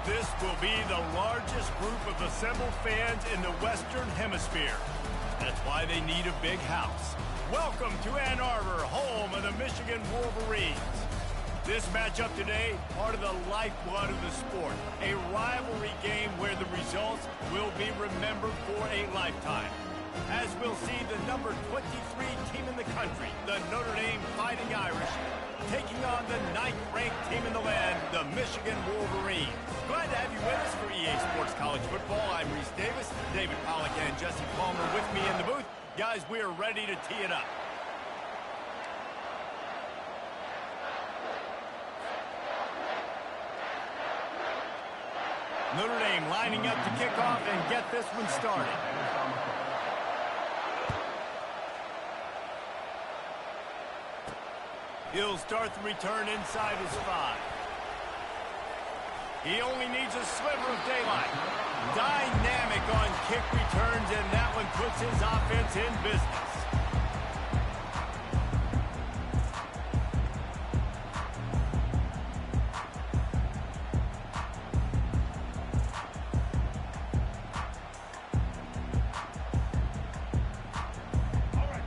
This will be the largest group of assembled fans in the Western Hemisphere. That's why they need a big house. Welcome to Ann Arbor, home of the Michigan Wolverines. This matchup today, part of the lifeblood of the sport. A rivalry game where the results will be remembered for a lifetime. As we'll see the number 23 team in the country, the Notre Dame Fighting Irish, taking on the 9th-ranked team in the land, the Michigan Wolverines. Glad to have you with us for EA Sports College Football. I'm Reese Davis, David Pollack and Jesse Palmer with me in the booth. Guys, we are ready to tee it up. Notre Dame lining up to kick off and get this one started. He'll start the return inside his 5. He only needs a sliver of daylight. Dynamic on kick returns, and that one puts his offense in business.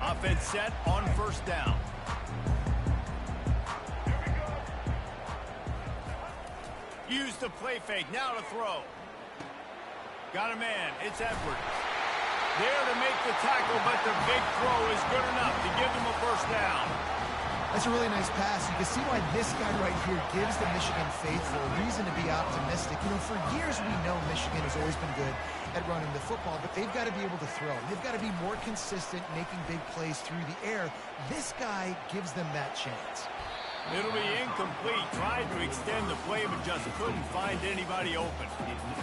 Offense set on first down. Use the play fake, now to throw. Got a man, it's Edwards. There to make the tackle, but the big throw is good enough to give them a first down. That's a really nice pass. You can see why this guy right here gives the Michigan faithful a reason to be optimistic. You know, for years we know Michigan has always been good at running the football, but they've got to be able to throw. They've got to be more consistent, making big plays through the air. This guy gives them that chance. It'll be incomplete. Tried to extend the play, but just couldn't find anybody open.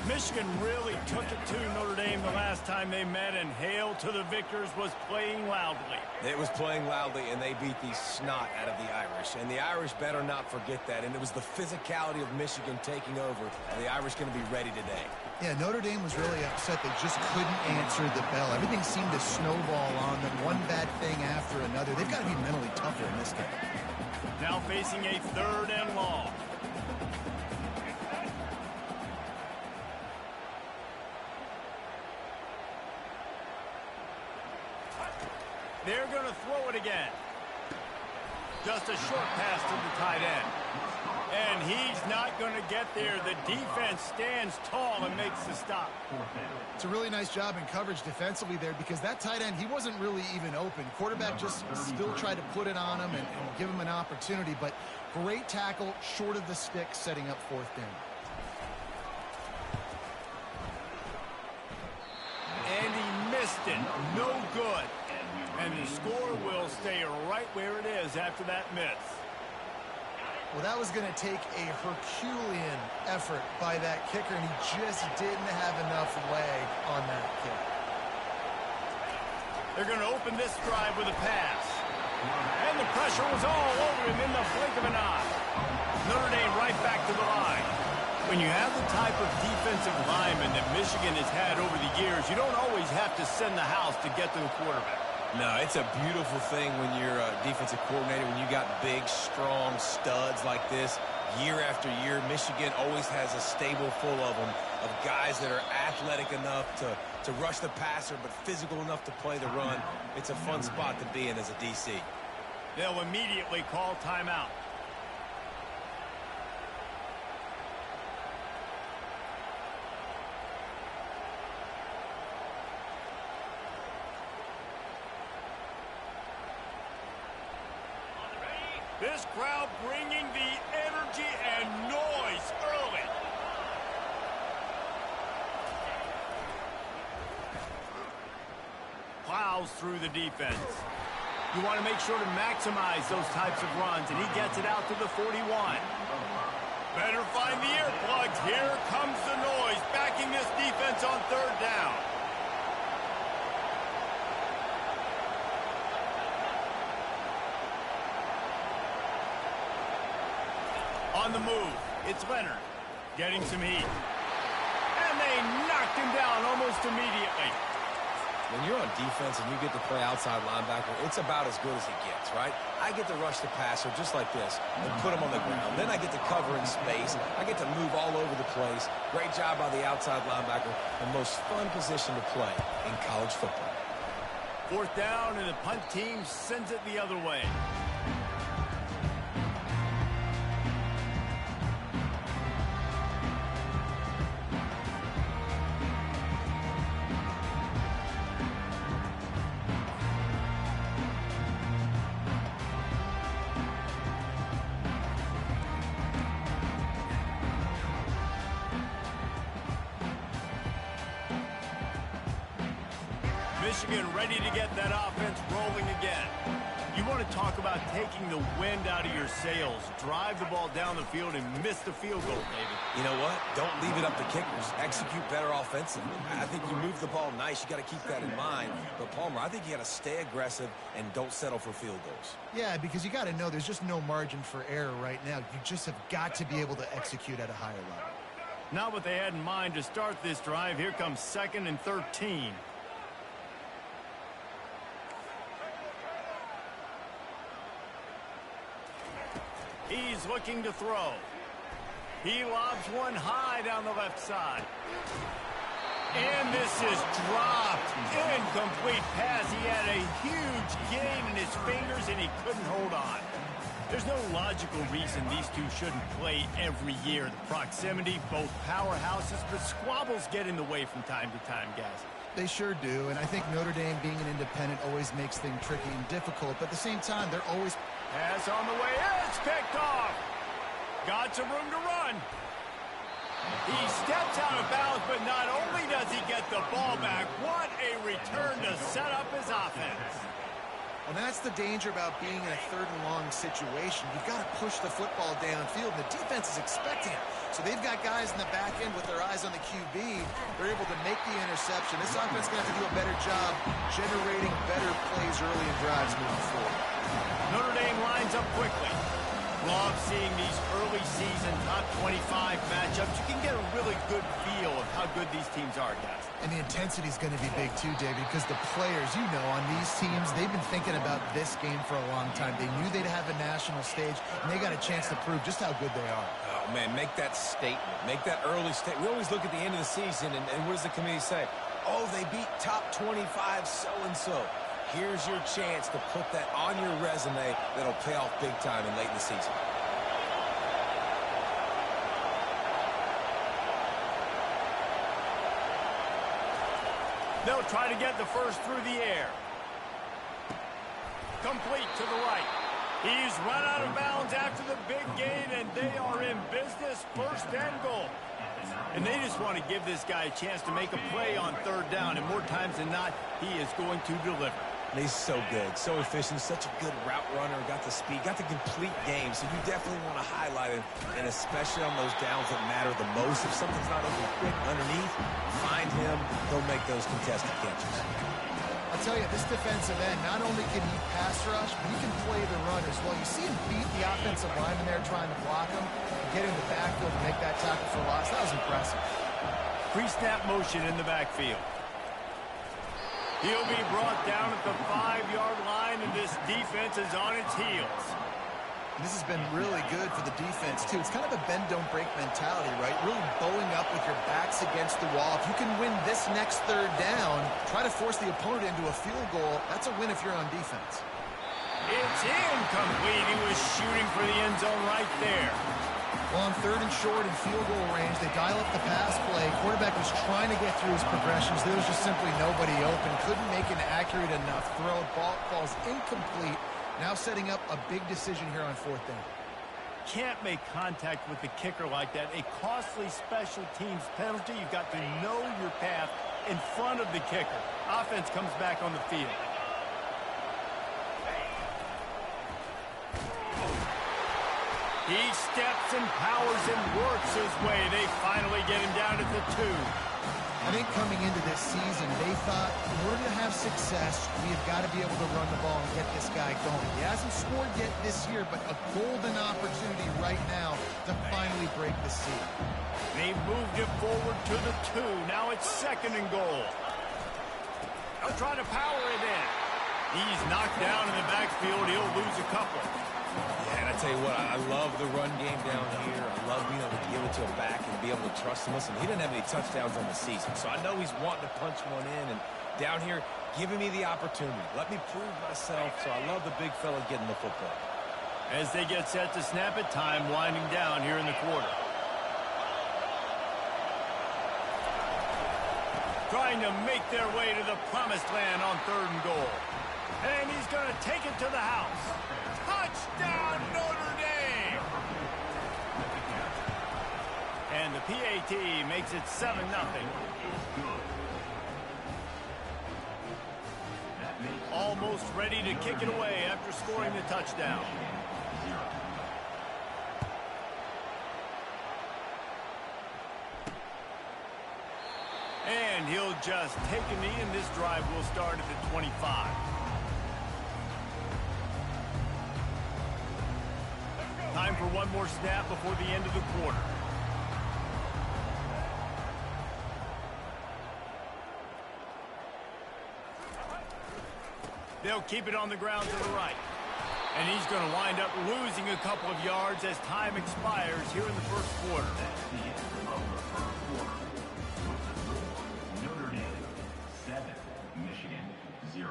Michigan really took it to Notre Dame the last time they met, and Hail to the Victors was playing loudly. It was playing loudly, and they beat the snot out of the Irish. And the Irish better not forget that. And it was the physicality of Michigan taking over, and the Irish going to be ready today. Yeah, Notre Dame was really upset. They just couldn't answer the bell. Everything seemed to snowball on them, one bad thing after another. They've got to be mentally tougher in this game. Now facing a 3rd and long. They're going to throw it again. Just a short pass to the tight end. And he's not going to get there. The defense stands tall and makes the stop. It's a really nice job in coverage defensively there because that tight end, he wasn't really even open. Quarterback just still tried to put it on him and give him an opportunity, but great tackle short of the stick, setting up 4th down. And he missed it. No good. And the score will stay right where it is after that miss. Well, that was going to take a Herculean effort by that kicker, and he just didn't have enough leg on that kick. They're going to open this drive with a pass. And the pressure was all over him in the blink of an eye. Notre Dame right back to the line. When you have the type of defensive lineman that Michigan has had over the years, you don't always have to send the house to get to the quarterback. No, it's a beautiful thing when you're a defensive coordinator, when you got big, strong studs like this. Year after year, Michigan always has a stable full of them, of guys that are athletic enough to rush the passer, but physical enough to play the run. It's a fun spot to be in as a DC. They'll immediately call timeout. This crowd bringing the energy and noise early. Plows through the defense. You want to make sure to maximize those types of runs, and he gets it out to the 41. Better find the earplugs. Here comes the noise, backing this defense on 3rd down. On the move, it's Leonard getting some heat. And they knocked him down almost immediately. When you're on defense and you get to play outside linebacker, it's about as good as it gets, right? I get to rush the passer just like this and put him on the ground. Then I get to cover in space. I get to move all over the place. Great job by the outside linebacker. The most fun position to play in college football. 4th down, and the punt team sends it the other way. Michigan ready to get that offense rolling again. You want to talk about taking the wind out of your sails. Drive the ball down the field and miss the field goal, David. You know what? Don't leave it up to kickers. Execute better offensively. I think you move the ball nice. You got to keep that in mind. But, Palmer, I think you got to stay aggressive and don't settle for field goals. Yeah, because you got to know there's just no margin for error right now. You just have got to be able to execute at a higher level. Not what they had in mind to start this drive. Here comes 2nd and 13. He's looking to throw. He lobs one high down the left side. And this is dropped. Incomplete pass. He had a huge gain in his fingers, and he couldn't hold on. There's no logical reason these two shouldn't play every year. The proximity, both powerhouses, but squabbles get in the way from time to time, guys. They sure do, and I think Notre Dame being an independent always makes things tricky and difficult, but at the same time, they're always... Pass on the way. It's picked off. Got some room to run. He steps out of bounds, but not only does he get the ball back, what a return to set up his offense. And that's the danger about being in a 3rd and long situation. You've got to push the football downfield, and the defense is expecting it. So they've got guys in the back end with their eyes on the QB. They're able to make the interception. This offense is going to have to do a better job generating better plays early in drives moving forward. Notre Dame lines up quickly. Love seeing these early season top 25 matchups. You can get a really good feel of how good these teams are, guys. And the intensity is going to be big too, David, because the players, you know, on these teams, they've been thinking about this game for a long time. They knew they'd have a national stage, and they got a chance to prove just how good they are. Oh, man, make that statement. Make that early statement. We always look at the end of the season, and what does the committee say? Oh, they beat top 25 so-and-so. Here's your chance to put that on your resume that'll pay off big time and late in the season. They'll try to get the first through the air. Complete to the right. He's run out of bounds after the big gain, and they are in business. 1st and goal. And they just want to give this guy a chance to make a play on 3rd down, and more times than not, he is going to deliver. And he's so good, so efficient, such a good route runner, got the speed, got the complete game, so you definitely want to highlight him, and especially on those downs that matter the most. If something's not open quick underneath, find him, he'll make those contested catches. I'll tell you, this defensive end, not only can he pass rush, but he can play the run as well. You see him beat the offensive lineman there trying to block him, and get in the backfield and make that tackle for loss. That was impressive. Pre-snap motion in the backfield. He'll be brought down at the 5-yard line, and this defense is on its heels. And this has been really good for the defense, too. It's kind of a bend-don't-break mentality, right? Really bowing up with your backs against the wall. If you can win this next 3rd down, try to force the opponent into a field goal. That's a win if you're on defense. It's incomplete. He was shooting for the end zone right there. Well, on 3rd and short in field goal range, they dial up the pass play. Quarterback was trying to get through his progressions. There was just simply nobody open. Couldn't make an accurate enough throw. Ball falls incomplete. Now setting up a big decision here on 4th down. Can't make contact with the kicker like that. A costly special teams penalty. You've got to know your path in front of the kicker. Offense comes back on the field. He steps and powers and works his way. They finally get him down at the 2. I think coming into this season, they thought in order to have success, we have got to be able to run the ball and get this guy going. He hasn't scored yet this year, but a golden opportunity right now to finally break the seal. They've moved it forward to the 2. Now it's 2nd and goal. They'll try to power it in. He's knocked down in the backfield. He'll lose a couple. Yeah, and I tell you what, I love the run game down here. I love being able to give it to a back and be able to trust him. Listen, he didn't have any touchdowns on the season, so I know he's wanting to punch one in. And down here, giving me the opportunity. Let me prove myself, so I love the big fella getting the football. As they get set to snap it, time winding down here in the quarter. Trying to make their way to the promised land on 3rd and goal. And he's going to take it to the house. Touchdown, Notre Dame! And the PAT makes it 7-0. Almost ready to kick it away after scoring the touchdown. And he'll just take a knee, and this drive will start at the 25. Time for one more snap before the end of the quarter. They'll keep it on the ground to the right. And he's going to wind up losing a couple of yards as time expires here in the first quarter. Notre Dame 7, Michigan 0.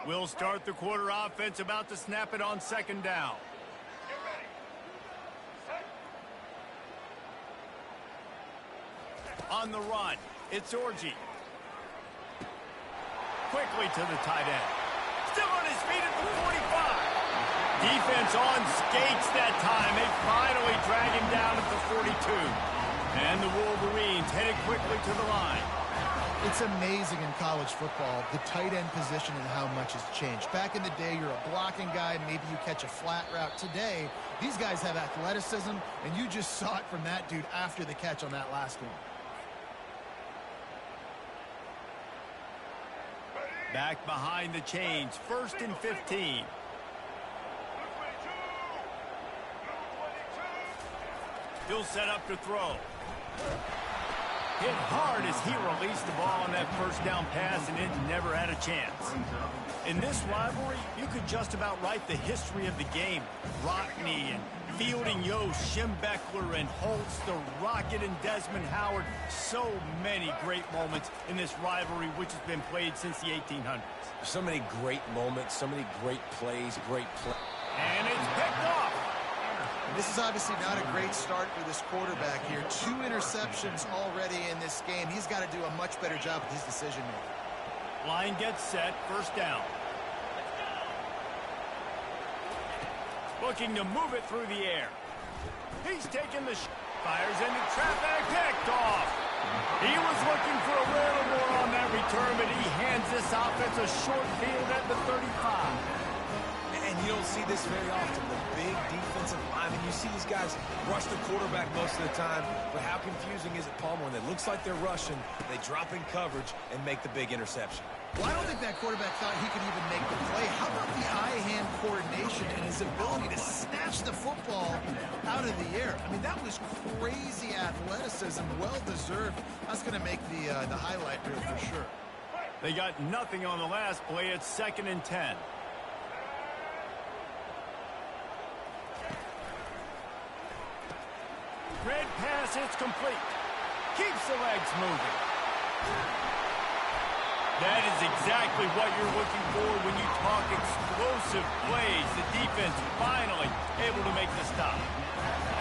We'll start the quarter offense, about to snap it on 2nd down. On the run, it's Orji. Quickly to the tight end. Still on his feet at the 45. Defense on skates that time. They finally drag him down at the 42. And the Wolverines headed quickly to the line. It's amazing in college football, the tight end position and how much has changed. Back in the day, you're a blocking guy, maybe you catch a flat route. Today, these guys have athleticism, and you just saw it from that dude after the catch on that last one. Back behind the chains, 1st and 15. He'll set up to throw. Hit hard as he released the ball on that 1st down pass, and it never had a chance. In this rivalry, you could just about write the history of the game. Rockney and Fielding Yost, Schembechler and Holtz, the Rocket and Desmond Howard. So many great moments in this rivalry, which has been played since the 1800s. So many great moments, so many great plays, And it's picked off. This is obviously not a great start for this quarterback here. 2 interceptions already in this game. He's got to do a much better job with his decision-making. Line gets set, 1st down. Looking to move it through the air. He's taking the fires into traffic, picked off. He was looking for a little more on that return, but he hands this offense a short field at the 35. And you don't see this very often, the big defensive linemen. You see these guys rush the quarterback most of the time, but how confusing is it, Palmer, when it looks like they're rushing, they drop in coverage and make the big interception? Well, I don't think that quarterback thought he could even make the play. How about the eye-hand coordination and his ability to snatch the football out of the air? I mean, that was crazy athleticism, well-deserved. That's going to make the highlight reel for sure. They got nothing on the last play. It's 2nd and 10. Red pass, it's complete. Keeps the legs moving. That is exactly what you're looking for when you talk explosive plays. The defense finally able to make the stop.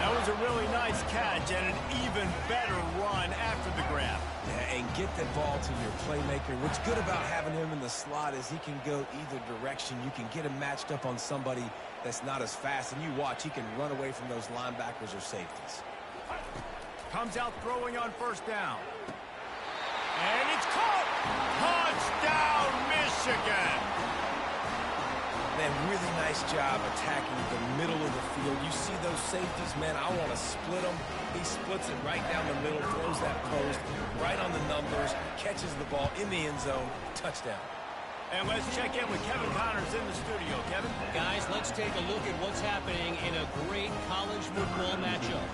That was a really nice catch and an even better run after the grab. Yeah, and get the ball to your playmaker. What's good about having him in the slot is he can go either direction. You can get him matched up on somebody that's not as fast, and you watch, he can run away from those linebackers or safeties. Comes out throwing on 1st down. And it's caught! Touchdown, Michigan! Man, really nice job attacking the middle of the field. You see those safeties, man, I want to split them. He splits it right down the middle, throws that post, right on the numbers, catches the ball in the end zone, touchdown. And let's check in with Kevin Connors in the studio. Kevin? Guys, let's take a look at what's happening in a great college football matchup.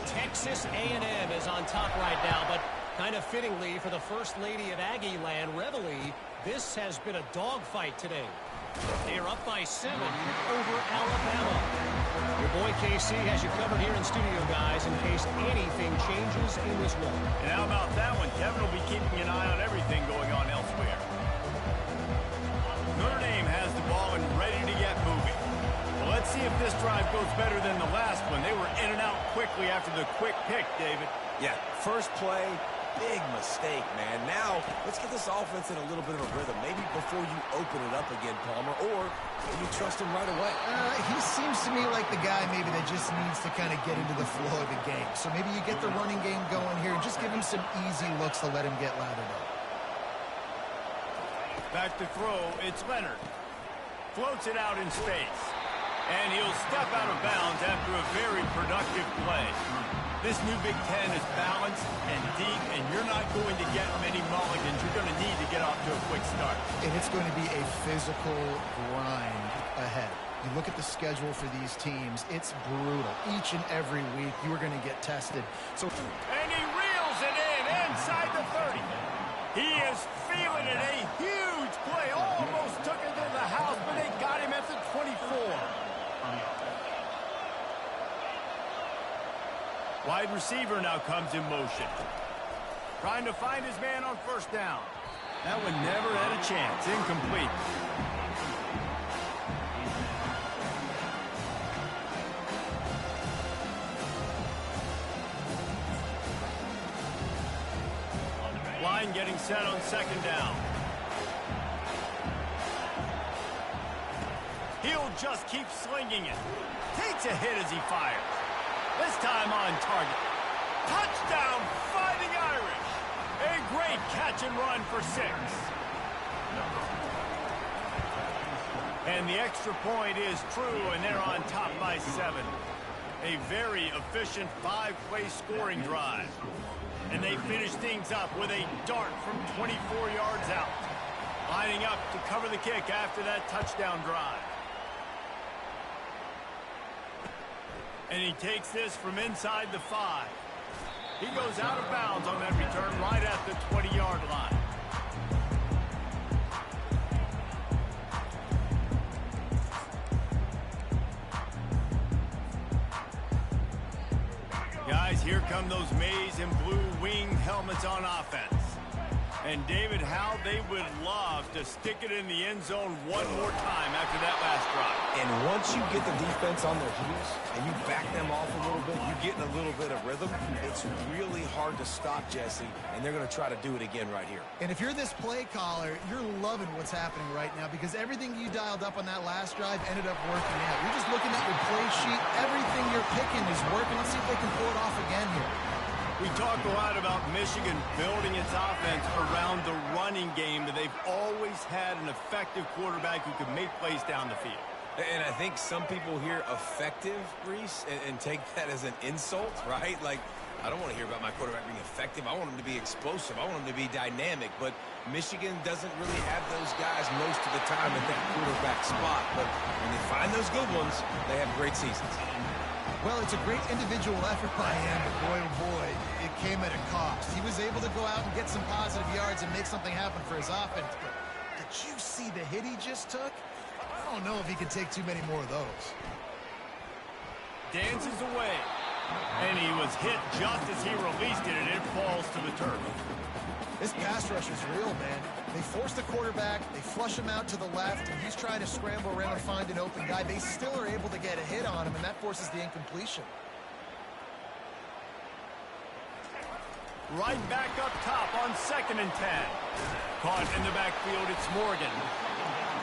Texas A&M is on top right now, but Kind of fittingly for the First Lady of Aggie Land, Reveille, this has been a dogfight today. They are up by 7 over Alabama. Your boy KC has you covered here in studio, guys, in case anything changes in this one. And how about that one? Kevin will be keeping an eye on everything going on elsewhere. Notre Dame has the ball and ready to get moving. Well, let's see if this drive goes better than the last one. They were in and out quickly after the quick pick, David. Yeah, first play, big mistake, man. Now, let's get this offense in a little bit of a rhythm. Maybe before you open it up again, Palmer, or you trust him right away. He seems to me like the guy maybe that just needs to kind of get into the flow of the game. So maybe you get the running game going here and just give him some easy looks to let him get lathered up. Back to throw, it's Leonard. Floats it out in space. And he'll step out of bounds after a very productive play. This new Big Ten is balanced and deep, and you're not going to get many mulligans. You're going to need to get off to a quick start. And it's going to be a physical grind ahead. You look at the schedule for these teams, it's brutal. Each and every week, you are going to get tested. And he reels it in inside the 30. He is feeling it. A huge play. Almost took it to the house, but they got him at the 24. Wide receiver now comes in motion. Trying to find his man on first down. That one never had a chance. Incomplete. Line getting set on second down. He'll just keep slinging it. Takes a hit as he fires. This time on target. Touchdown, Fighting Irish. A great catch and run for 6. And the extra point is true, and they're on top by 7. A very efficient 5-play scoring drive. And they finish things up with a dart from 24 yards out. Lining up to cover the kick after that touchdown drive. And he takes this from inside the 5. He goes out of bounds on that return right at the 20-yard line. Guys, here come those maize and blue wing helmets on offense. And David, how they would love to stick it in the end zone one more time after that last drive. And once you get the defense on their heels and you back them off a little bit, you get in a little bit of rhythm, it's really hard to stop, Jesse, and they're going to try to do it again right here. And if you're this play caller, you're loving what's happening right now because everything you dialed up on that last drive ended up working out. You're just looking at your play sheet. Everything you're picking is working. Let's see if they can pull it off again here. We talk a lot about Michigan building its offense around the running game, but they've always had an effective quarterback who can make plays down the field. And I think some people hear effective, Reese, and take that as an insult, right? Like, I don't want to hear about my quarterback being effective. I want him to be explosive. I want him to be dynamic. But Michigan doesn't really have those guys most of the time at that quarterback spot. But when they find those good ones, they have great seasons. Well, it's a great individual effort by him, but boy, oh boy, it came at a cost. He was able to go out and get some positive yards and make something happen for his offense. But did you see the hit he just took? I don't know if he can take too many more of those. Dances away. And he was hit just as he released it, and it falls to the turf. This pass rush is real, man. They force the quarterback, they flush him out to the left, and he's trying to scramble around and find an open guy. They still are able to get a hit on him, and that forces the incompletion. Right back up top on 2nd and 10. Caught in the backfield, it's Morgan.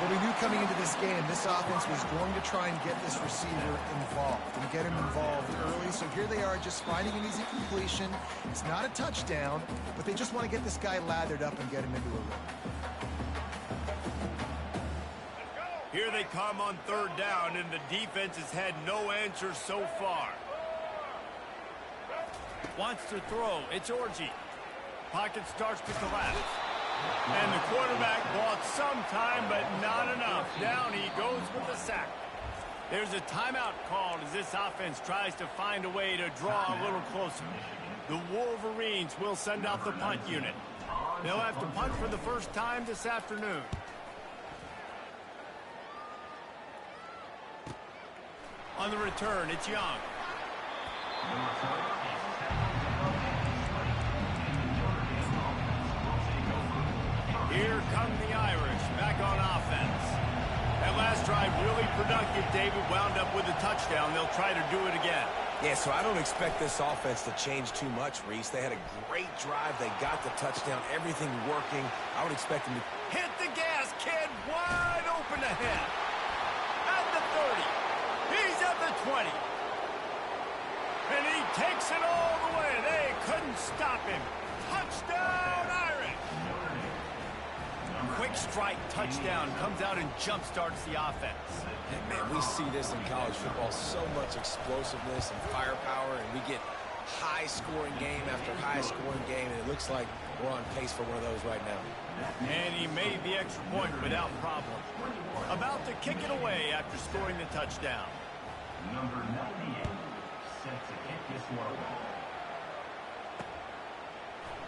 Well, we knew coming into this game, this offense was going to try and get this receiver involved and get him involved early. So here they are just finding an easy completion. It's not a touchdown, but they just want to get this guy lathered up and get him into a rhythm. Here they come on 3rd down, and the defense has had no answers so far. Wants to throw. It's Orji. Pocket starts to collapse. And the quarterback bought some time, but not enough. Down he goes with the sack. There's a timeout called as this offense tries to find a way to draw a little closer. The Wolverines will send out the punt unit. They'll have to punt for the first time this afternoon. On the return, it's Young. Here come the Irish back on offense. That last drive really productive. David wound up with a touchdown. They'll try to do it again. Yeah, so I don't expect this offense to change too much, Reese. They had a great drive. They got the touchdown. Everything working. I would expect them to hit the gas, kid. Wide open ahead. At the 30. He's at the 20. And he takes it all the way. They couldn't stop him. Touchdown, Irish. Quick strike touchdown comes out and jump-starts the offense. And man, we see this in college football, so much explosiveness and firepower, and we get high-scoring game after high-scoring game, and it looks like we're on pace for one of those right now. And he made the extra point without problem. About to kick it away after scoring the touchdown. Number 98, set to kick this one.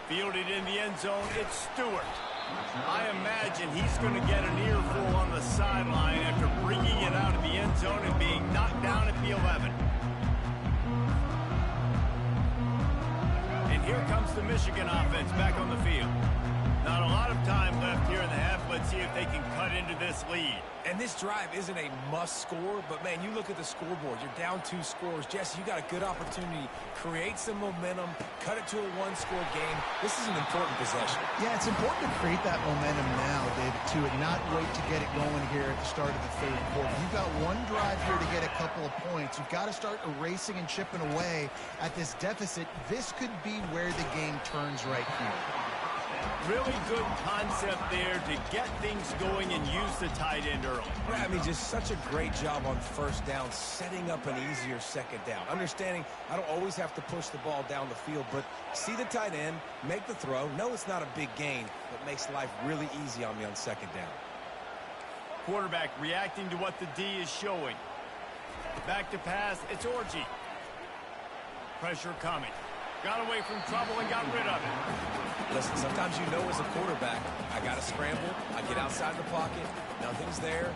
Fielded in the end zone, it's Stewart. I imagine he's going to get an earful on the sideline after bringing it out of the end zone and being knocked down at the 11. And here comes the Michigan offense back on the field. Not a lot of time left here in the half. Let's see if they can cut into this lead. And this drive isn't a must score, but man, you look at the scoreboard. You're down 2 scores. Jesse, you got a good opportunity. Create some momentum. Cut it to a 1-score game. This is an important possession. Yeah, it's important to create that momentum now, David, too, and not wait to get it going here at the start of the third quarter. You've got one drive here to get a couple of points. You've got to start erasing and chipping away at this deficit. This could be where the game turns right here. Really good concept there to get things going and use the tight end early. I mean, just such a great job on first down, setting up an easier second down. Understanding I don't always have to push the ball down the field, but see the tight end, make the throw. No, it's not a big gain, but makes life really easy on me on second down. Quarterback reacting to what the D is showing. Back to pass, it's Orji. Pressure coming. Got away from trouble and got rid of it. Listen, sometimes you know as a quarterback, I got to scramble, I get outside the pocket, nothing's there,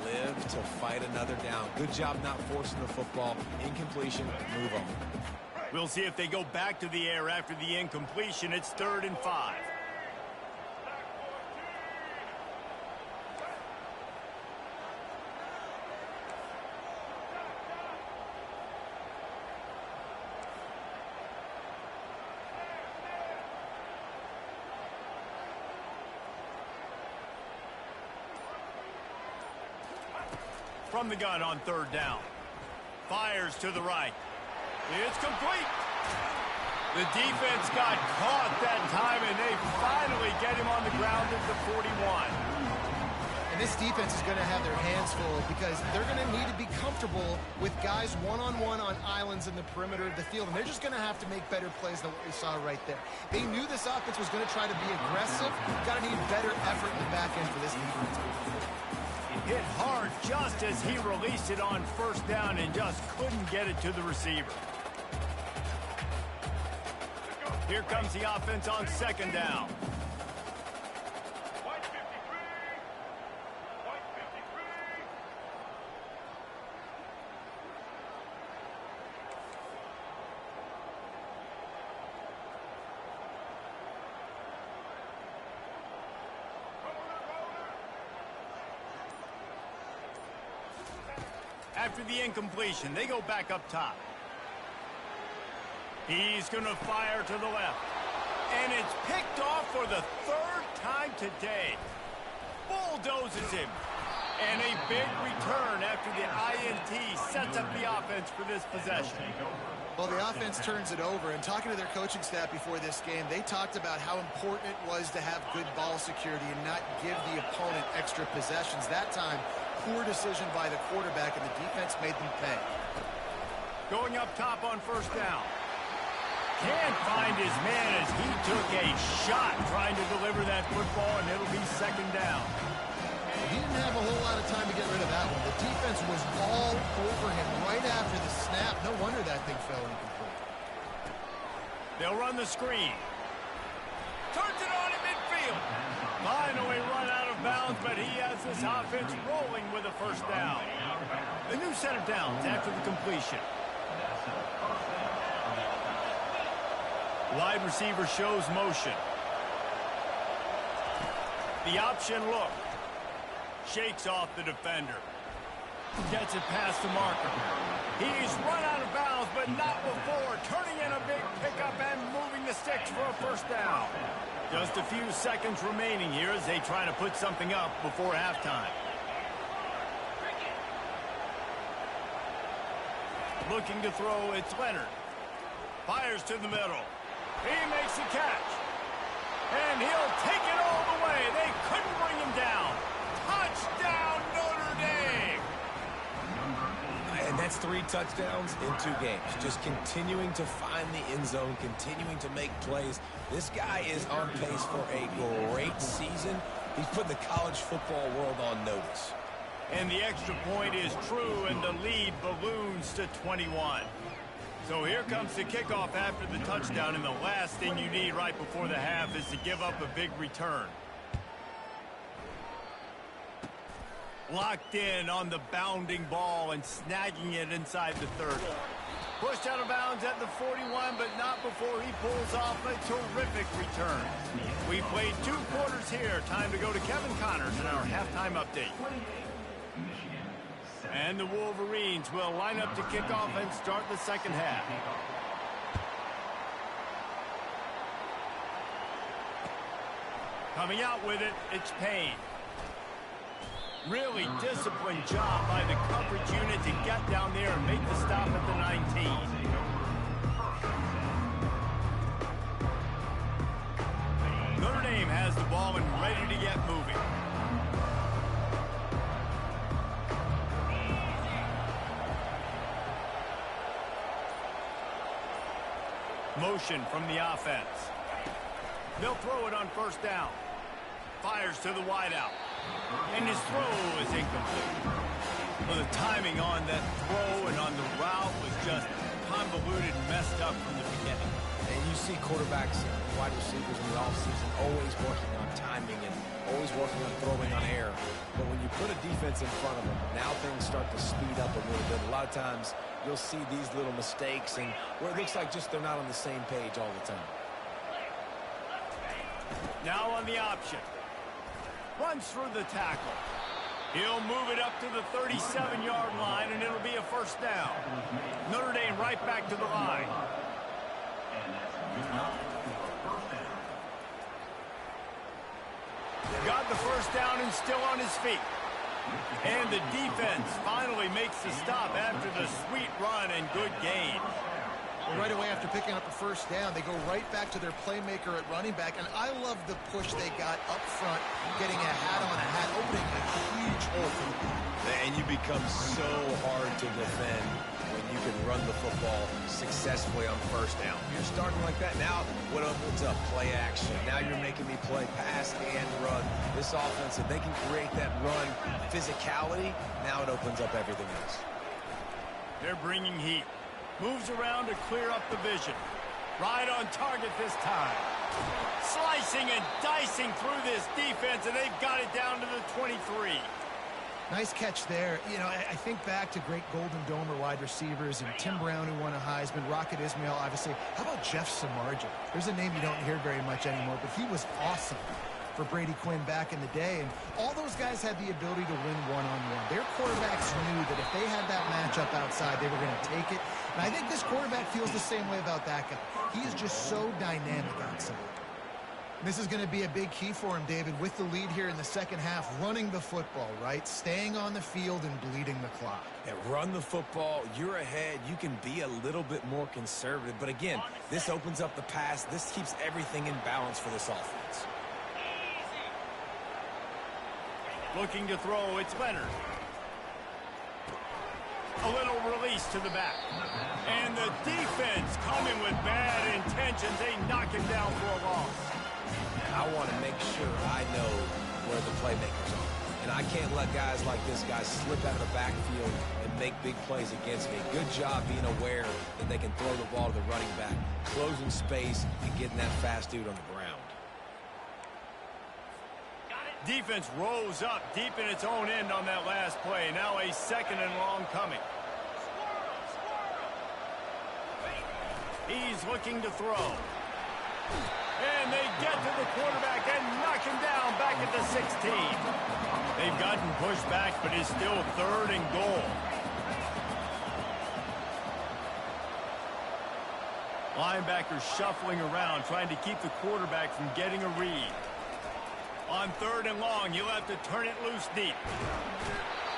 live to fight another down. Good job not forcing the football, incompletion, move on. We'll see if they go back to the air after the incompletion. It's 3rd and 5. From the gun on 3rd down. Fires to the right. It's complete. The defense got caught that time, and they finally get him on the ground at the 41. And this defense is going to have their hands full because they're going to need to be comfortable with guys one-on-one on islands in the perimeter of the field, and they're just going to have to make better plays than what we saw right there. They knew this offense was going to try to be aggressive. Got to need better effort in the back end for this defense. Hit hard just as he released it on 1st down and just couldn't get it to the receiver. Here comes the offense on 2nd down. After the incompletion, they go back up top. He's going to fire to the left. And it's picked off for the 3rd time today. Bulldozes him. And a big return after the INT sets up the offense for this possession. Well, the offense turns it over, and talking to their coaching staff before this game, they talked about how important it was to have good ball security and not give the opponent extra possessions. That time, poor decision by the quarterback, and the defense made them pay. Going up top on 1st down. Can't find his man as he took a shot trying to deliver that football, and it'll be 2nd down. he didn't have a whole lot of time to get rid of that one. The defense was all over him right after the snap. No wonder that thing fell incomplete. They'll run the screen. Turns it on in midfield. Finally run out of bounds, but he has this offense rolling with a first down. The new set of downs after the completion. Wide receiver shows motion. The option look. Shakes off the defender. Gets it past the marker. He's run out of bounds, but not before. Turning in a big pickup and moving the sticks for a first down. Just a few seconds remaining here as they try to put something up before halftime. Looking to throw, it's Leonard. Fires to the middle. He makes the catch. And he'll take it all the way. They couldn't bring him down. Touchdown, Notre Dame! And that's 3 touchdowns in 2 games. Just continuing to find the end zone, continuing to make plays. This guy is on pace for a great season. He's put the college football world on notice. And the extra point is true, and the lead balloons to 21. So here comes the kickoff after the touchdown, and the last thing you need right before the half is to give up a big return. Locked in on the bounding ball and snagging it inside the 30. Pushed out of bounds at the 41, but not before he pulls off a terrific return. We played 2 quarters here. Time to go to Kevin Connors in our halftime update. And the Wolverines will line up to kick off and start the second half. Coming out with it, it's Payne. Really disciplined job by the coverage unit to get down there and make the stop at the 19. Notre Dame has the ball and ready to get moving. Motion from the offense. They'll throw it on first down. Fires to the wideout. And his throw is incomplete. Well, the timing on that throw and on the route was just convoluted and messed up from the beginning. And you see quarterbacks and wide receivers in the offseason always working on timing and always working on throwing on air. But when you put a defense in front of them, now things start to speed up a little bit. A lot of times you'll see these little mistakes and where it looks like just they're not on the same page all the time. Now on the option. Runs through the tackle. He'll move it up to the 37-yard line, and it'll be a first down. Notre Dame right back to the line. Got the first down and still on his feet. And the defense finally makes the stop after the sweet run and good gain. Well, right away after picking up a first down, they go right back to their playmaker at running back. And I love the push they got up front, getting a hat on a hat, opening a huge hole for the ball. And you become so hard to defend when you can run the football successfully on first down. You're starting like that. Now, what opens up? Play action. Now you're making me play pass and run. This offense, if they can create that run physicality, now it opens up everything else. They're bringing heat. Moves around to clear up the vision. Right on target this time. Slicing and dicing through this defense, and they've got it down to the 23. Nice catch there. You know, I think back to great Golden Domer wide receivers and Tim Brown, who won a Heisman, Rocket Ismail, obviously. How about Jeff Samardzija? There's a name you don't hear very much anymore, but he was awesome for Brady Quinn back in the day. And all those guys had the ability to win one-on-one. Their quarterbacks knew that if they had that matchup outside, they were going to take it. And I think this quarterback feels the same way about that guy. He is just so dynamic outside. This is going to be a big key for him, David, with the lead here in the second half, running the football, right? Staying on the field and bleeding the clock. Yeah, run the football. You're ahead. You can be a little bit more conservative. But again, this opens up the pass. This keeps everything in balance for this offense. Looking to throw, it's Leonard. A little release to the back. And the defense coming with bad intentions. They knock him down for a loss. I want to make sure I know where the playmakers are. and I can't let guys like this guy slip out of the backfield and make big plays against me. Good job being aware that they can throw the ball to the running back, closing space, and getting that fast dude on the ground. Defense rose up deep in its own end on that last play. Now a 2nd and long coming. He's looking to throw. And they get to the quarterback and knock him down back at the 16. They've gotten pushed back, but it's still 3rd and goal. Linebackers shuffling around, trying to keep the quarterback from getting a read. On 3rd and long, you'll have to turn it loose deep.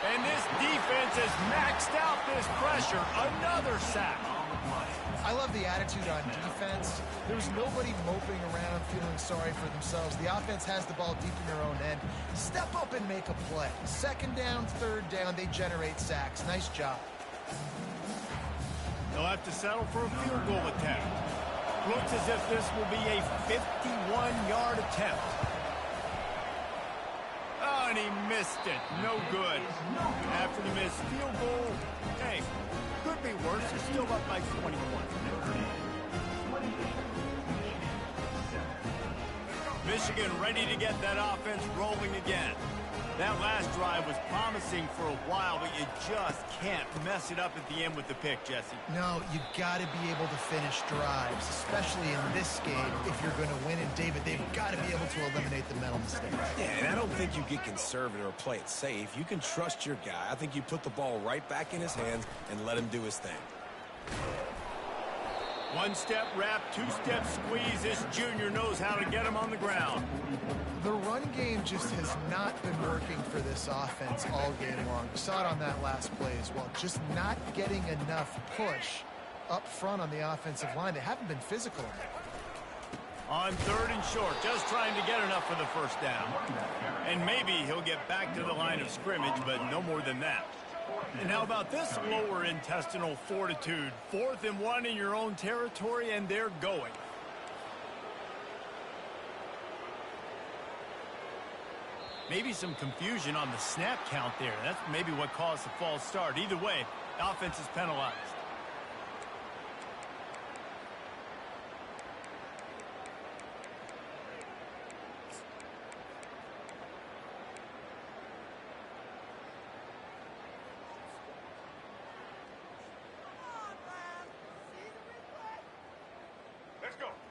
And this defense has maxed out this pressure. Another sack. I love the attitude on defense. There's nobody moping around feeling sorry for themselves. The offense has the ball deep in their own end. Step up and make a play. 2nd down, 3rd down, they generate sacks. Nice job. They'll have to settle for a field goal attempt. Looks as if this will be a 51-yard attempt. Oh, and he missed it. No good. After the missed field goal, hey, could be worse. It's still up by 21. Michigan ready to get that offense rolling again. That last drive was promising for a while, but you just can't mess it up at the end with the pick, Jesse. No, you got to be able to finish drives, especially in this game. If you're going to win, and David, they've got to be able to eliminate the mental mistakes. Yeah, and I don't think you get conservative or play it safe. You can trust your guy. I think you put the ball right back in his hands and let him do his thing. 1-step wrap, 2-step squeeze. This junior knows how to get him on the ground. The run game just has not been working for this offense all game long. We saw it on that last play as well. Just not getting enough push up front on the offensive line. They haven't been physical. On 3rd and short, just trying to get enough for the 1st down. And maybe he'll get back to the line of scrimmage, but no more than that. And how about this lower intestinal fortitude? 4th and 1 in your own territory, and they're going. Maybe some confusion on the snap count there. That's maybe what caused the false start. Either way, the offense is penalized.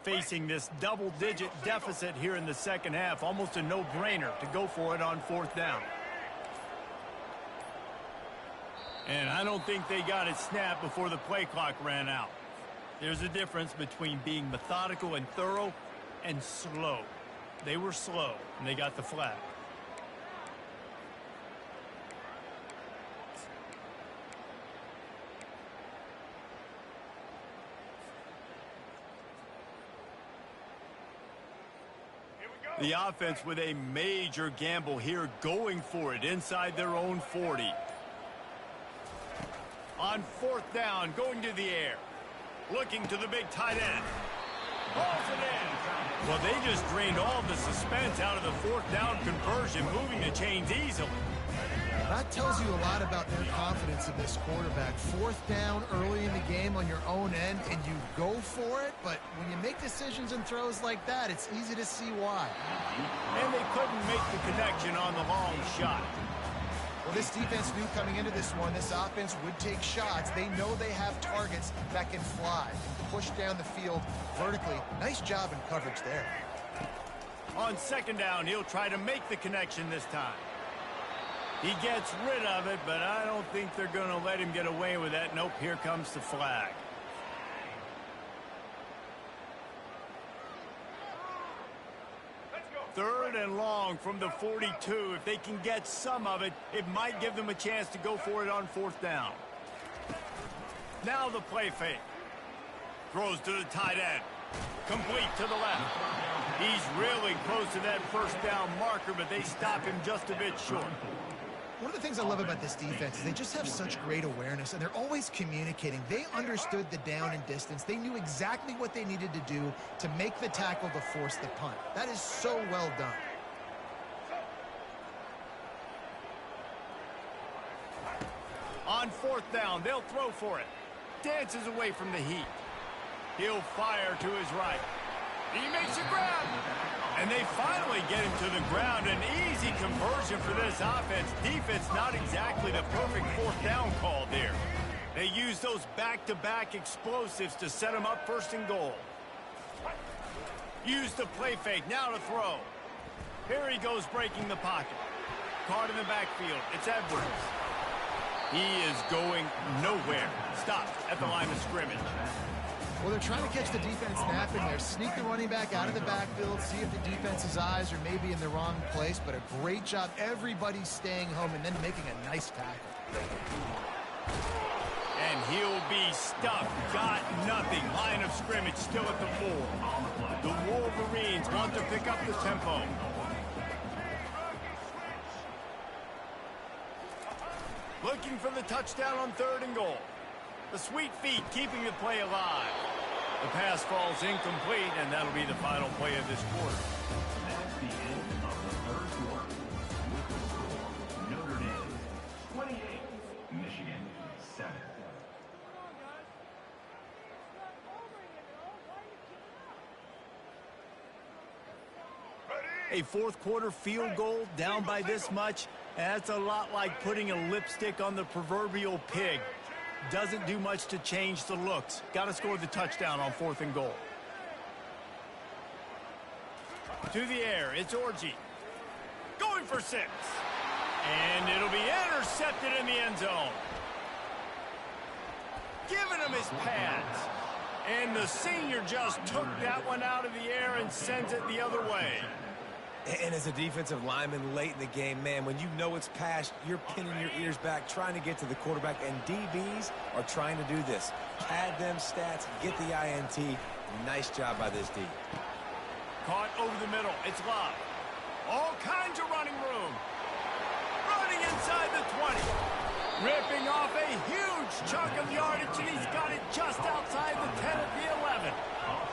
Facing this double-digit deficit here in the 2nd half, almost a no-brainer to go for it on 4th down. And I don't think they got it snapped before the play clock ran out. There's a difference between being methodical and thorough and slow. They were slow, and they got the flag. The offense with a major gamble here, going for it inside their own 40. On 4th down, going to the air. Looking to the big tight end. Balls it in. Well, they just drained all the suspense out of the 4th down conversion, moving the chains easily. That tells you a lot about their confidence in this quarterback. 4th down early in the game on your own end, and you go for it, but when you make decisions and throws like that, it's easy to see why. And they couldn't make the connection on the long shot. Well, this defense knew coming into this one, this offense would take shots. They know they have targets that can fly and push down the field vertically. Nice job in coverage there. On 2nd down, he'll try to make the connection this time. He gets rid of it, but I don't think they're going to let him get away with that. Nope, here comes the flag. Third and long from the 42. If they can get some of it, it might give them a chance to go for it on 4th down. Now the play fake. Throws to the tight end. Complete to the left. He's really close to that 1st down marker, but they stop him just a bit short. One of the things I love about this defense is they just have such great awareness, and they're always communicating. They understood the down and distance. They knew exactly what they needed to do to make the tackle to force the punt. That is so well done. 4th down. They'll throw for it. Dances away from the heat. He'll fire to his right. He makes a grab. And they finally get him to the ground. An easy conversion for this offense. Defense not exactly the perfect 4th down call there. They use those back-to-back explosives to set him up 1st and goal. Use the play fake. Now to throw. Here he goes breaking the pocket. Caught in the backfield. It's Edwards. He is going nowhere. Stopped at the line of scrimmage. Well, they're trying to catch the defense napping there. Sneak the running back out of the backfield, see if the defense's eyes are maybe in the wrong place, but a great job. Everybody's staying home and then making a nice tackle. And he'll be stuffed. Got nothing. Line of scrimmage still at the 4. The Wolverines want to pick up the tempo. Looking for the touchdown on 3rd and goal. The sweet feet keeping the play alive. The pass falls incomplete, and that'll be the final play of this quarter. That's the end of the 3rd quarter. With the score, Notre Dame 28, Michigan 7. A 4th quarter field goal down by this much, that's a lot like putting a lipstick on the proverbial pig. Doesn't do much to change the looks. Got to score the touchdown on 4th and goal. To the air, it's Orji. Going for 6. And it'll be intercepted in the end zone. Giving him his pads. And the senior just took that one out of the air and sends it the other way. And as a defensive lineman late in the game, man, when you know it's past, you're pinning your ears back, trying to get to the quarterback, and DBs are trying to do this. Pad them stats, get the INT. Nice job by this D. Caught over the middle. It's Love. All kinds of running room. Running inside the 20. Ripping off a huge chunk of yardage, and he's got it just outside the 10 at the 11.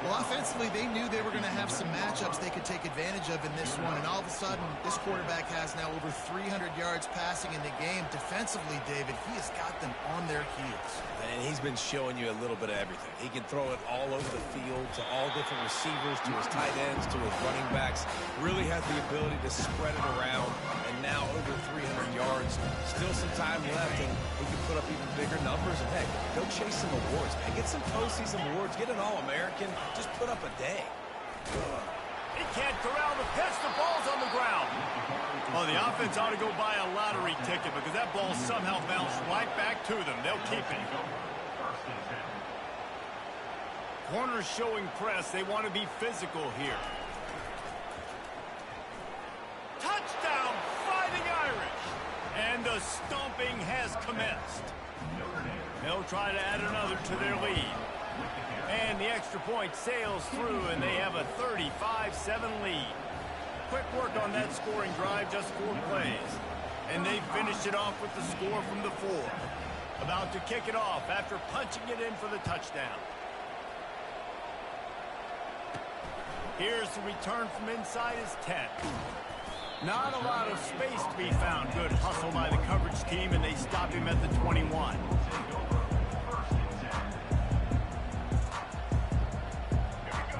Well, offensively, they knew they were going to have some matchups they could take advantage of in this one, and all of a sudden, this quarterback has now over 300 yards passing in the game. Defensively, David, he has got them on their heels. And he's been showing you a little bit of everything. He can throw it all over the field to all different receivers, to his tight ends, to his running backs. Really has the ability to spread it around, and now over 300 yards. Still some time left, and he can put up even bigger numbers. And, heck, go chase some awards, man. Get some postseason awards. Get an All-American. Just put up a day. He can't corral the pitch. The ball's on the ground. Well, the offense ought to go buy a lottery ticket because that ball somehow bounced right back to them. They'll keep it. Corners showing press. They want to be physical here. Touchdown, Fighting Irish. And the stomping has commenced. They'll try to add another to their lead. And the extra point sails through, and they have a 35-7 lead. Quick work on that scoring drive, just 4 plays. And they finished it off with the score from the 4. About to kick it off after punching it in for the touchdown. Here's the return from inside his 10. Not a lot of space to be found. Good hustle by the coverage team, and they stop him at the 21.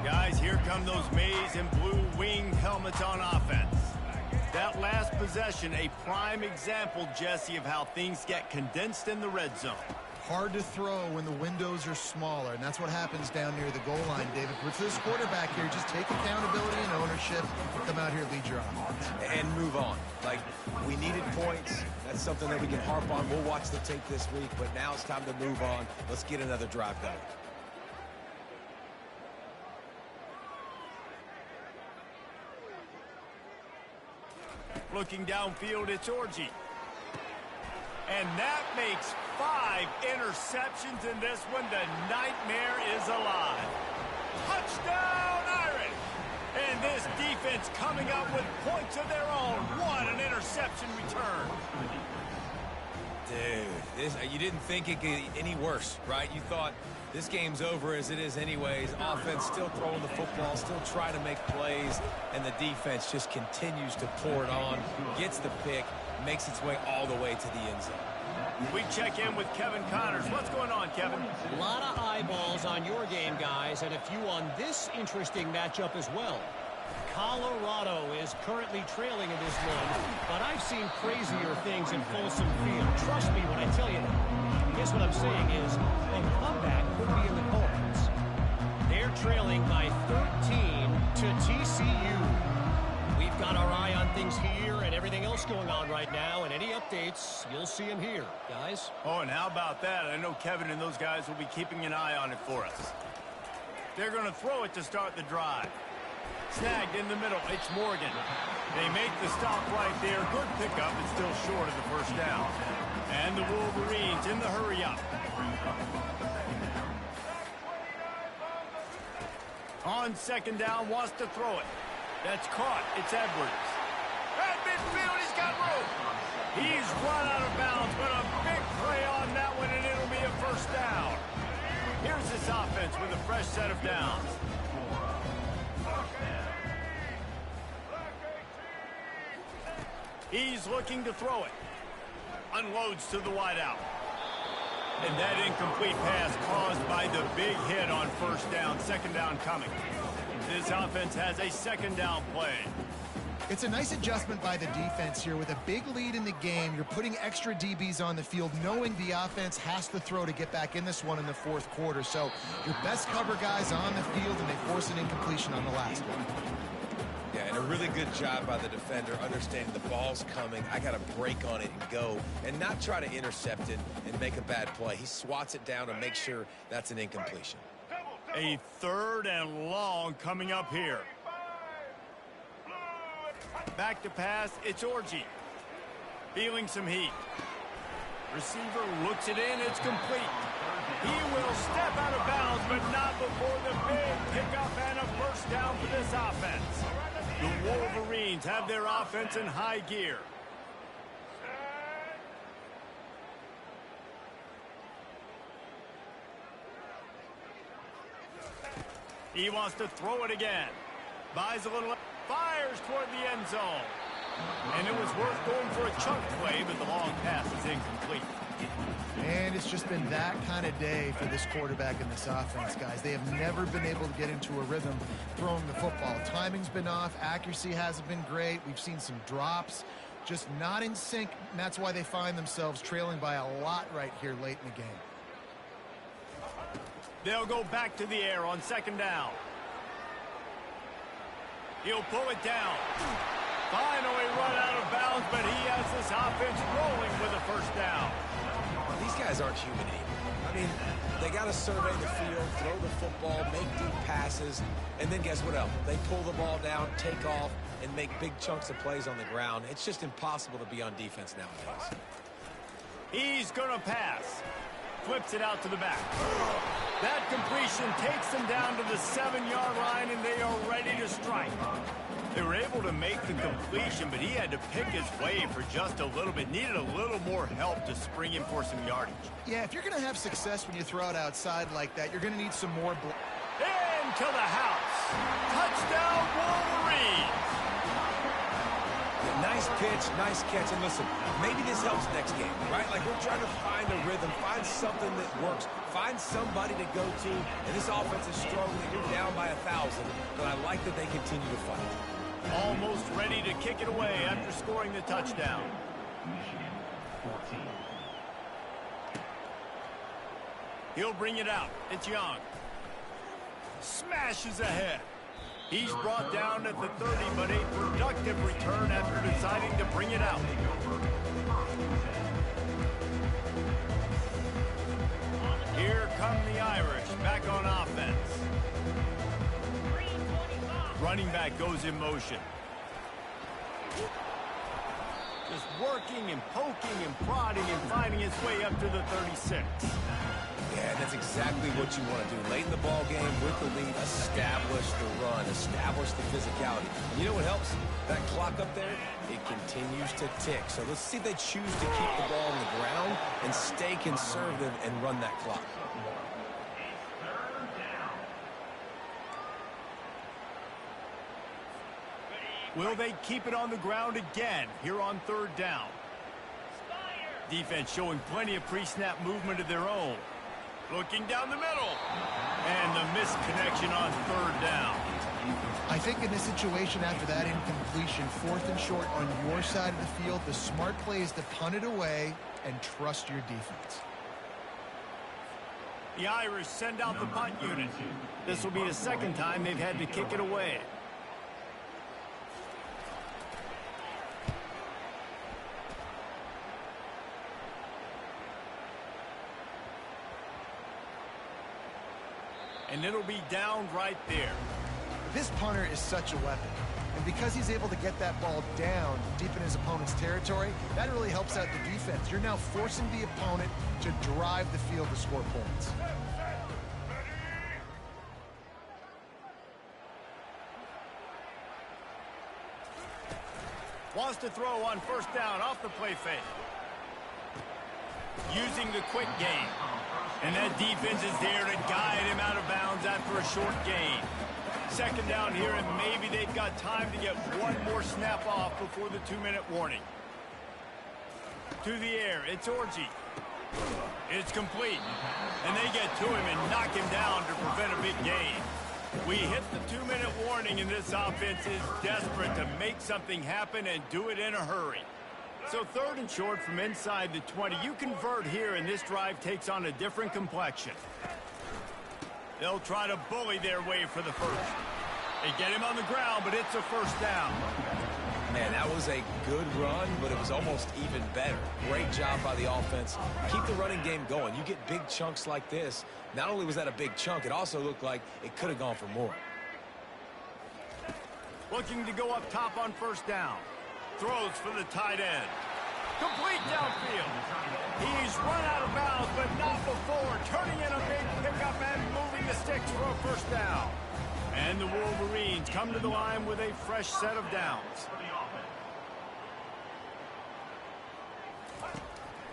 Guys, here come those maize and blue winged helmets on offense. That last possession, a prime example, Jesse, of how things get condensed in the red zone. Hard to throw when the windows are smaller, and that's what happens down near the goal line, David. But for this quarterback here, just take accountability and ownership, come out here, lead your offense. And move on. Like, we needed points. That's something that we can harp on. We'll watch the tape this week, but now it's time to move on. Let's get another drive going. Looking downfield, it's Orji. And that makes 5 interceptions in this one. The nightmare is alive. Touchdown, Irish! And this defense coming up with points of their own. What an interception return. Dude, you didn't think it could get any worse, right? You thought this game's over as it is anyways. Offense still throwing the football, still trying to make plays, and the defense just continues to pour it on, gets the pick, makes its way all the way to the end zone. We check in with Kevin Connors. What's going on, Kevin? A lot of eyeballs on your game, guys, and a few on this interesting matchup as well. Colorado is currently trailing in this one, but I've seen crazier things in Folsom Field. Trust me when I tell you that. Guess what I'm saying is a comeback could be in the cards. They're trailing by 13 to TCU. We've got our eye on things here and everything else going on right now, and any updates, you'll see them here, guys. Oh, and how about that? I know Kevin and those guys will be keeping an eye on it for us. They're going to throw it to start the drive. Snagged in the middle. It's Morgan. They make the stop right there. Good pickup. It's still short of the first down. And the Wolverines in the hurry up. On second down, wants to throw it. That's caught. It's Edwards. At midfield, he's got room. He's run out of bounds, but a big play on that one, and it'll be a first down. Here's this offense with a fresh set of downs. He's looking to throw it. Unloads to the wideout. And that incomplete pass caused by the big hit on first down. Second down coming. This offense has a second down play. It's a nice adjustment by the defense here. With a big lead in the game, you're putting extra DBs on the field, knowing the offense has to throw to get back in this one in the fourth quarter. So your best cover guys on the field, and they force an incompletion on the last one. Yeah, and a really good job by the defender, understanding the ball's coming. I got to break on it and go, and not try to intercept it and make a bad play. He swats it down to make sure that's an incompletion. A third and long coming up here. Back to pass, it's Orji. Feeling some heat. Receiver looks it in, it's complete. He will step out of bounds, but not before the big pickup and a first down for this offense. The Wolverines have their offense in high gear. He wants to throw it again. Buys a little, fires toward the end zone. And it was worth going for a chunk play, but the long pass is incomplete. And it's just been that kind of day for this quarterback and this offense, guys. They have never been able to get into a rhythm throwing the football. Timing's been off. Accuracy hasn't been great. We've seen some drops. Just not in sync, and that's why they find themselves trailing by a lot right here late in the game. They'll go back to the air on second down. He'll pull it down. Finally run out of bounds, but he has this offense rolling with a first down. These guys aren't human anymore. I mean, they got to survey the field, throw the football, make deep passes, and then guess what else? They pull the ball down, take off, and make big chunks of plays on the ground. It's just impossible to be on defense nowadays. He's going to pass. Flips it out to the back. That completion takes them down to the 7-yard line, and they are ready to strike. They were able to make the completion, but he had to pick his way for just a little bit. Needed a little more help to spring him for some yardage. Yeah, if you're going to have success when you throw it outside like that, you're going to need some more. Into the house. Touchdown, Wolverines. Nice pitch, nice catch. And listen, maybe this helps next game, right? Like, we're trying to find a rhythm, find something that works, find somebody to go to. And this offense is struggling. You're down by 1,000, but I like that they continue to fight. Almost ready to kick it away after scoring the touchdown. Michigan 14. He'll bring it out. It's Young. Smashes ahead. He's brought down at the 30, but a productive return after deciding to bring it out. Here come the Irish back on offense. Running back goes in motion. Just working and poking and prodding and finding his way up to the 36. Yeah, that's exactly what you want to do. Late in the ball game with the lead, establish the run, establish the physicality. And you know what helps? That clock up there, it continues to tick. So let's see if they choose to keep the ball on the ground and stay conservative and run that clock. Will they keep it on the ground again here on third down? Defense showing plenty of pre-snap movement of their own. Looking down the middle. And the missed connection on third down. I think in this situation after that incompletion, 4th and short on your side of the field, the smart play is to punt it away and trust your defense. The Irish send out the punt unit. This will be the second time they've had to kick it away. And it'll be down right there. This punter is such a weapon. And because he's able to get that ball down deep in his opponent's territory, that really helps out the defense. You're now forcing the opponent to drive the field to score points. Wants to throw on first down off the play fake. Using the quick game. And that defense is there to guide him out of bounds after a short gain. Second down here, and maybe they've got time to get one more snap off before the 2-minute warning. To the air, it's Orji. It's complete. And they get to him and knock him down to prevent a big gain. We hit the 2-minute warning, and this offense is desperate to make something happen and do it in a hurry. So 3rd and short from inside the 20. You convert here, and this drive takes on a different complexion. They'll try to bully their way for the first. They get him on the ground, but it's a first down. Man, that was a good run, but it was almost even better. Great job by the offense. Keep the running game going. You get big chunks like this. Not only was that a big chunk, it also looked like it could have gone for more. Looking to go up top on first down. Throws for the tight end. Complete downfield. He's run out of bounds, but not before. Turning in a big pickup and moving the sticks for a first down. And the Wolverines come to the line with a fresh set of downs.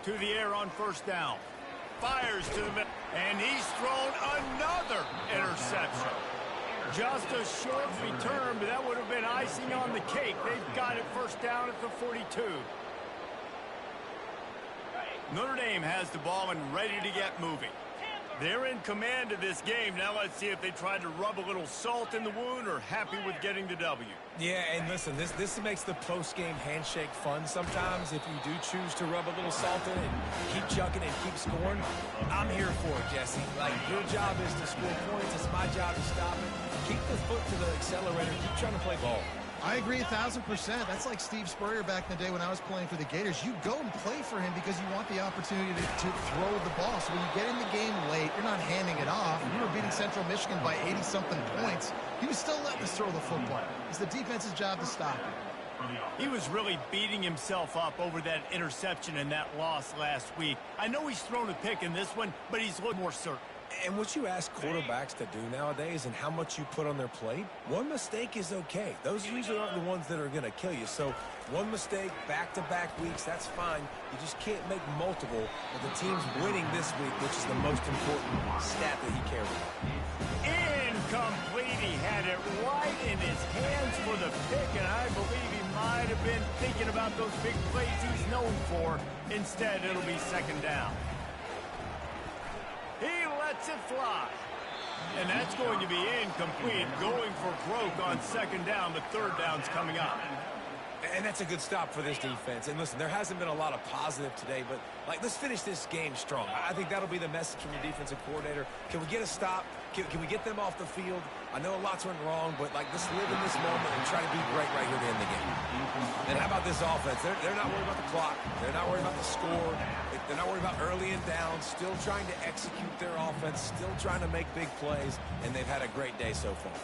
To the air on first down. Fires to the middle. And he's thrown another interception. Just a short return, but that would have been icing on the cake. They've got it first down at the 42. Notre Dame has the ball and ready to get moving. They're in command of this game. Now let's see if they tried to rub a little salt in the wound or happy with getting the W. Yeah, and listen, this makes the post-game handshake fun sometimes if you do choose to rub a little salt in it and keep chucking and keep scoring. I'm here for it, Jesse. Like, your job is to score points. It's my job to stop it. Keep the foot to the accelerator. Keep trying to play ball. I agree 1,000%. That's like Steve Spurrier back in the day when I was playing for the Gators. You go and play for him because you want the opportunity to throw the ball. So when you get in the game late, you're not handing it off. We were beating Central Michigan by 80-something points. He was still letting us throw the football. It's the defense's job to stop it. He was really beating himself up over that interception and that loss last week. I know he's thrown a pick in this one, but he's a little more certain. And what you ask quarterbacks to do nowadays and how much you put on their plate, one mistake is okay. Those usually aren't the ones that are going to kill you. So one mistake, back-to-back weeks, that's fine. You just can't make multiple. But the team's winning this week, which is the most important stat that he cares about. Incomplete. He had it right in his hands for the pick, and I believe he might have been thinking about those big plays he's known for. Instead, it'll be second down. He lets it fly. And that's going to be incomplete, going for broke on second down. The third down's coming up. And that's a good stop for this defense. And listen, there hasn't been a lot of positive today, but like, let's finish this game strong. I think that'll be the message from your defensive coordinator. Can we get a stop? Can we get them off the field? I know lots went wrong, but like, let's live in this moment and try to be great right here to end the game. And how about this offense? They're not worried about the clock. They're not worried about the score. They're not worried about early and down. Still trying to execute their offense. Still trying to make big plays. And they've had a great day so far.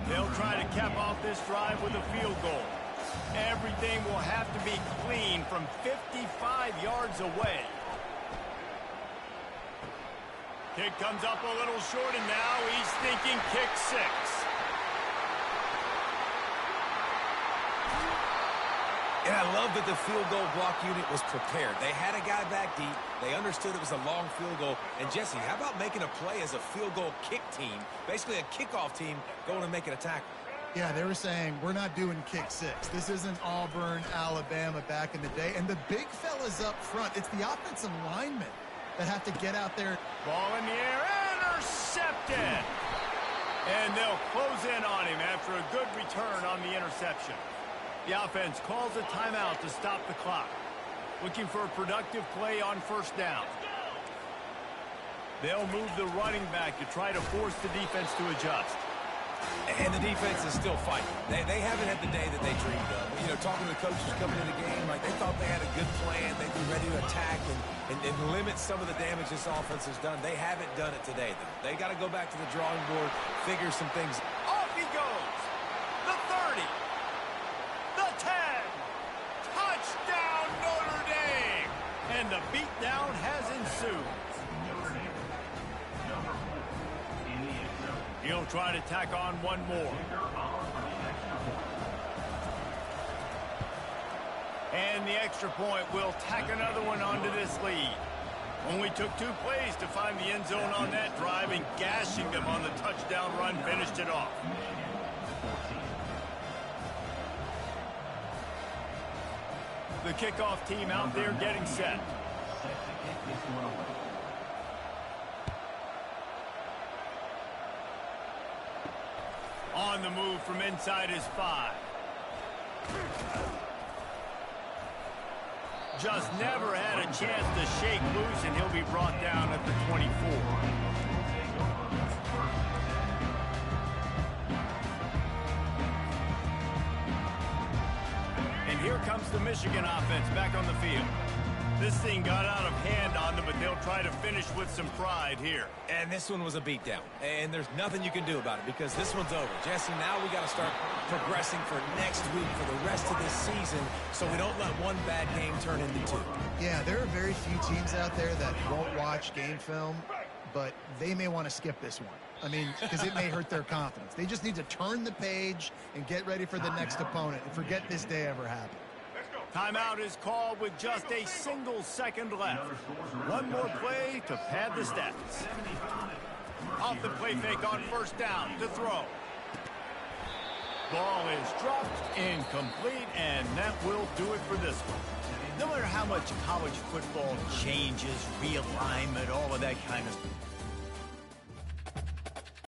They'll try to cap off this drive with a field goal. Everything will have to be clean from 55 yards away. Kick comes up a little short, and now he's thinking kick 6. And I love that the field goal block unit was prepared. They had a guy back deep. They understood it was a long field goal. And, Jesse, how about making a play as a field goal kick team, basically a kickoff team, going and making a tackle? Yeah, they were saying, we're not doing kick six. This isn't Auburn, Alabama back in the day. And the big fellas up front, it's the offensive linemen that have to get out there. Ball in the air, intercepted. And they'll close in on him after a good return on the interception. The offense calls a timeout to stop the clock. Looking for a productive play on first down. They'll move the running back to try to force the defense to adjust. And the defense is still fighting. They haven't had the day that they dreamed of. You know, talking to the coaches coming into the game, like they thought they had a good plan. They'd be ready to attack and limit some of the damage this offense has done. They haven't done it today, though. They got to go back to the drawing board, figure some things. Off he goes. The 30. The 10. Touchdown, Notre Dame. And the beatdown has ensued. He'll try to tack on one more. And the extra point will tack another one onto this lead. Only took 2 plays to find the end zone on that drive, and gashing them on the touchdown run finished it off. The kickoff team out there getting set. On the move from inside his 5. Just never had a chance to shake loose, and he'll be brought down at the 24. And here comes the Michigan offense back on the field. This thing got out of hand on them, but they'll try to finish with some pride here. And this one was a beatdown. And there's nothing you can do about it because this one's over. Jesse, now we got to start progressing for next week for the rest of this season so we don't let one bad game turn into 2. Yeah, there are very few teams out there that won't watch game film, but they may want to skip this one. I mean, because it may hurt their confidence. They just need to turn the page and get ready for the next opponent and forget this day ever happened. Timeout is called with just a single second left. One more play to pad the stats. Off the play fake on first down to throw. Ball is dropped, incomplete, and that will do it for this one. No matter how much college football changes, realignment, all of that kind of stuff,